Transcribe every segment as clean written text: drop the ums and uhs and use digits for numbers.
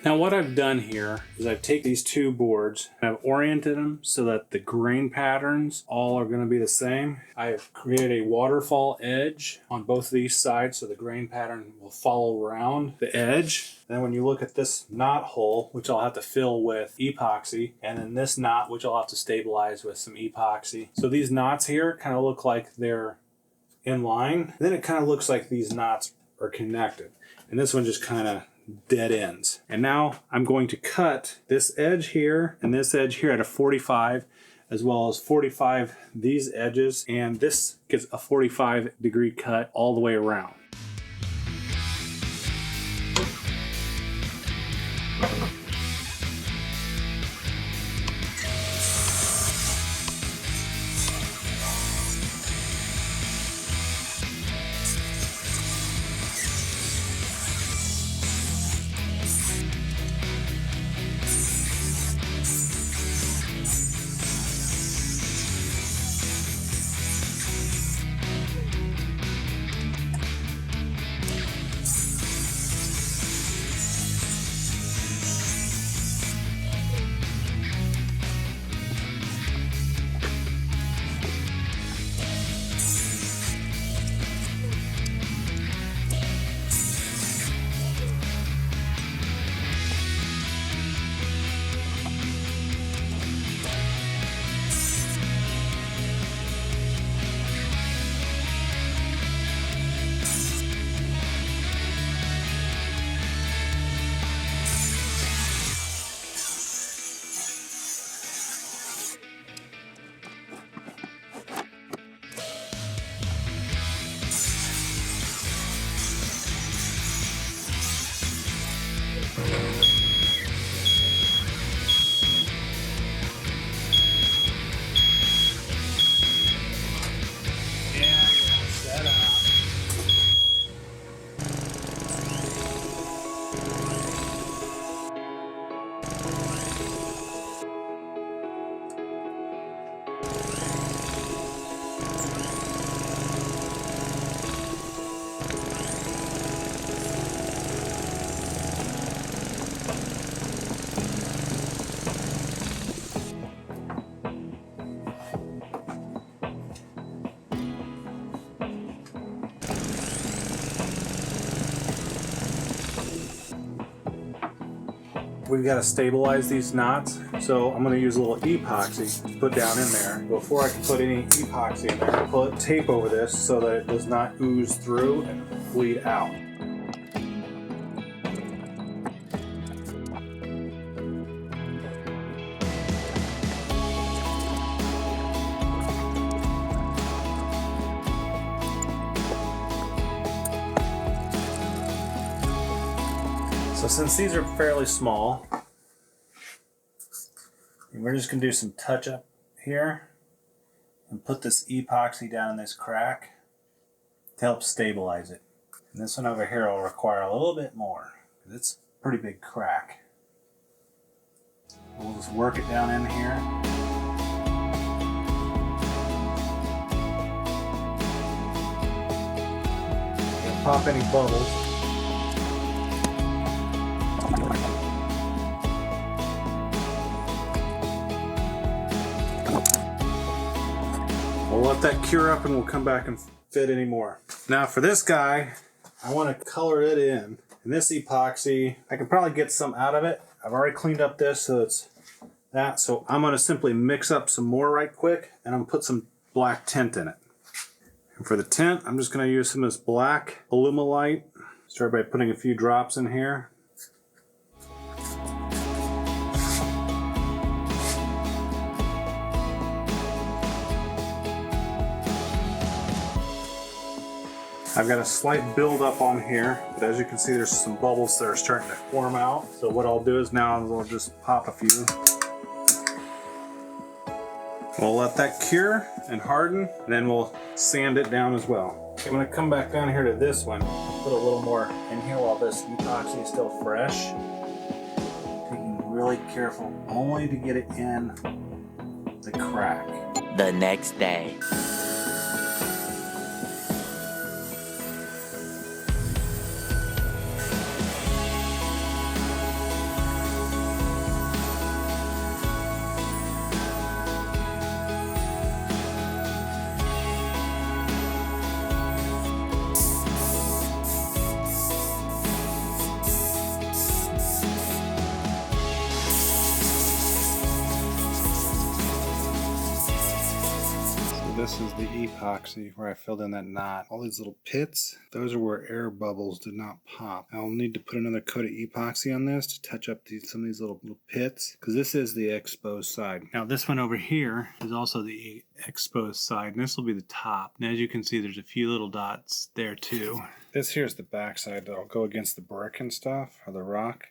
Now what I've done here is I've taken these two boards and I've oriented them so that the grain patterns all are going to be the same. I've created a waterfall edge on both of these sides so the grain pattern will follow around the edge. Then when you look at this knot hole, which I'll have to fill with epoxy, and then this knot, which I'll have to stabilize with some epoxy. So these knots here kind of look like they're in line. Then it kind of looks like these knots are connected. And this one just kind of dead ends. And now I'm going to cut this edge here and this edge here at a 45, as well as 45 these edges, and this gets a 45-degree cut all the way around. We've got to stabilize these knots, so I'm going to use a little epoxy to put down in there. Before I can put any epoxy in there, I put tape over this so that it does not ooze through and bleed out. So since these are fairly small, we're just going to do some touch up here and put this epoxy down in this crack to help stabilize it. And this one over here will require a little bit more because it's a pretty big crack. We'll just work it down in here. Don't pop any bubbles. We'll let that cure up and we'll come back and fit anymore. Now for this guy, I want to color it in. And this epoxy, I can probably get some out of it. I've already cleaned up this so it's that. So I'm going to simply mix up some more right quick and I'm going to put some black tint in it. And for the tint, I'm just going to use some of this black Alumilite. Start by putting a few drops in here. I've got a slight buildup on here, but as you can see there's some bubbles that are starting to form out. So what I'll do is now I'll just pop a few. We'll let that cure and harden, and then we'll sand it down as well. I'm going to come back down here to this one, put a little more in here while this epoxy is still fresh. Being really careful only to get it in the crack. The next day. this is the epoxy where I filled in that knot. All these little pits, those are where air bubbles did not pop. I'll need to put another coat of epoxy on this to touch up some of these little pits, because this is the exposed side. Now this one over here is also the exposed side, and this will be the top. And as you can see, there's a few little dots there too. This here's the back side that'll go against the brick and stuff, or the rock.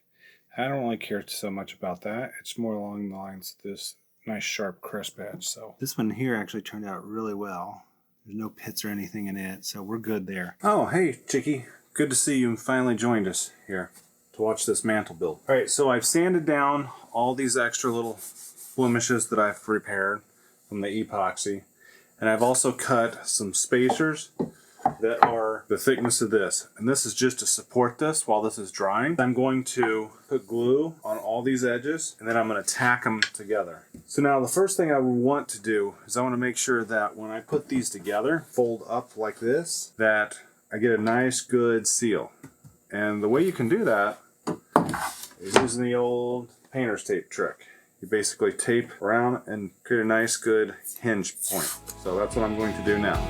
I don't really care so much about that. It's more along the lines of this nice sharp crisp edge. So this one here actually turned out really well. There's no pits or anything in it, so we're good there. Oh, hey, Chicky. Good to see you finally joined us here to watch this mantle build. All right, so I've sanded down all these extra little blemishes that I've repaired from the epoxy, and I've also cut some spacers that are the thickness of this, and this is just to support this while this is drying. I'm going to put glue on all these edges, and then I'm going to tack them together. So now the first thing I want to do is I want to make sure that when I put these together, fold up like this, that I get a nice good seal. And the way you can do that is using the old painter's tape trick. You basically tape around and create a nice good hinge point. So that's what I'm going to do now.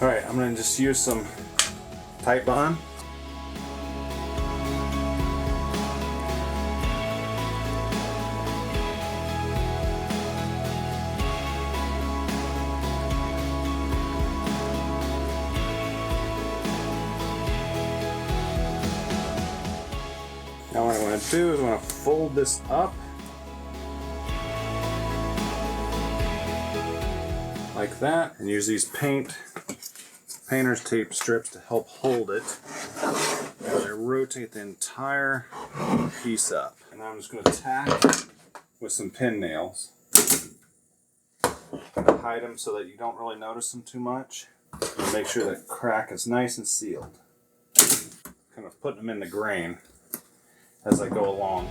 Alright, I'm going to just use some tight bond. Now what I want to do is I want to fold this up like that, and use these painter's tape strips to help hold it. And I rotate the entire piece up, and I'm just going to tack with some pin nails to hide them so that you don't really notice them too much, and make sure that crack is nice and sealed. Kind of putting them in the grain as I go along.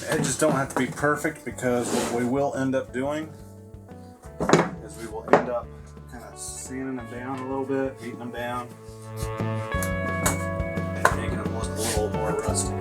Edges don't have to be perfect, because what we will end up doing is we will end up kind of sanding them down a little bit, beating them down, and making them look a little more rustic.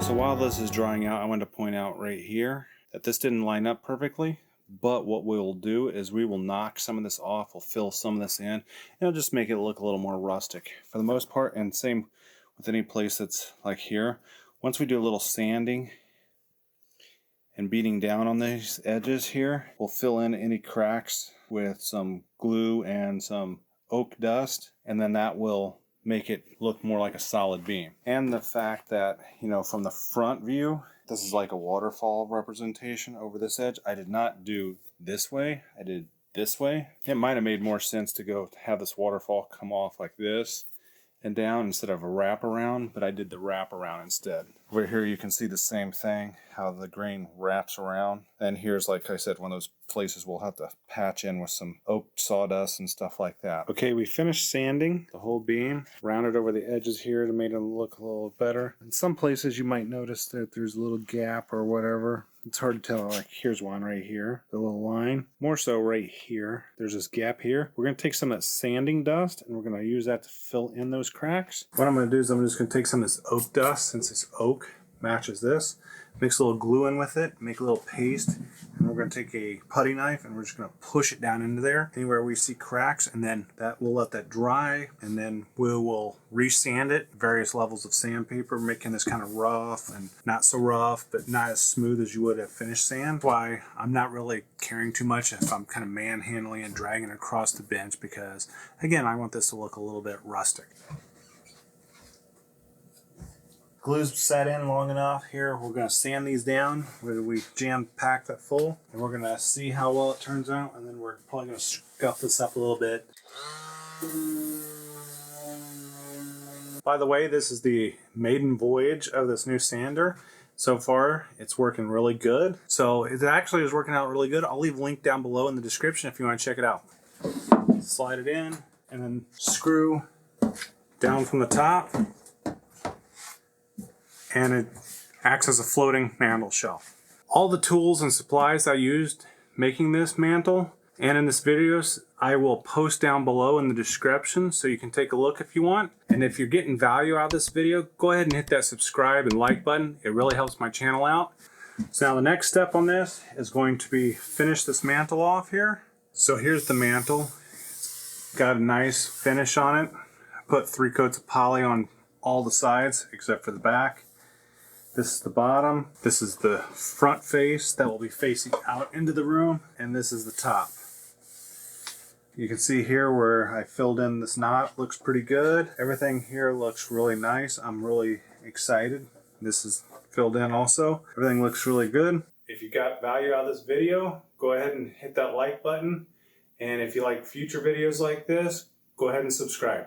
So while this is drying out, I want to point out right here that this didn't line up perfectly, but what we'll do is we will knock some of this off, we'll fill some of this in, and it'll just make it look a little more rustic for the most part. And same with any place that's like here. Once we do a little sanding and beating down on these edges here, we'll fill in any cracks with some glue and some oak dust, and then that will make it look more like a solid beam. And the fact that, you know, from the front view, this is like a waterfall representation over this edge. I did not do this way, I did this way. It might have made more sense to go have this waterfall come off like this and down instead of a wraparound, but I did the wraparound instead. Over here you can see the same thing, how the grain wraps around. And here's, like I said, one of those places we'll have to patch in with some oak sawdust and stuff like that. Okay, we finished sanding the whole beam, rounded over the edges here to make it look a little better. In some places you might notice that there's a little gap or whatever. It's hard to tell. Like here's one right here, the little line. More so right here. There's this gap here. We're going to take some of that sanding dust and we're going to use that to fill in those cracks. What I'm going to do is I'm just going to take some of this oak dust, since it's oak matches this, mix a little glue in with it, make a little paste, and we're going to take a putty knife and we're just going to push it down into there anywhere we see cracks, and then that we'll let that dry, and then we will re-sand it, various levels of sandpaper, making this kind of rough and not so rough, but not as smooth as you would a finished sand. That's why I'm not really caring too much if I'm kind of manhandling and dragging across the bench, because again, I want this to look a little bit rustic. Glue's set in long enough here. We're going to sand these down where we jam pack that full, and we're going to see how well it turns out, and then we're probably going to scuff this up a little bit. By the way, this is the maiden voyage of this new sander. So far, it's working really good. So it actually is working out really good. I'll leave a link down below in the description if you want to check it out. Slide it in and then screw down from the top, and it acts as a floating mantle shelf. All the tools and supplies I used making this mantle and in this video, I will post down below in the description so you can take a look if you want. And if you're getting value out of this video, go ahead and hit that subscribe and like button. It really helps my channel out. So now the next step on this is going to be finish this mantle off here. So here's the mantle. It's got a nice finish on it. I put 3 coats of poly on all the sides except for the back. This is the bottom, this is the front face that will be facing out into the room, and this is the top. You can see here where I filled in this knot, looks pretty good. Everything here looks really nice. I'm really excited. This is filled in also. Everything looks really good. If you got value out of this video, go ahead and hit that like button. And if you like future videos like this, go ahead and subscribe.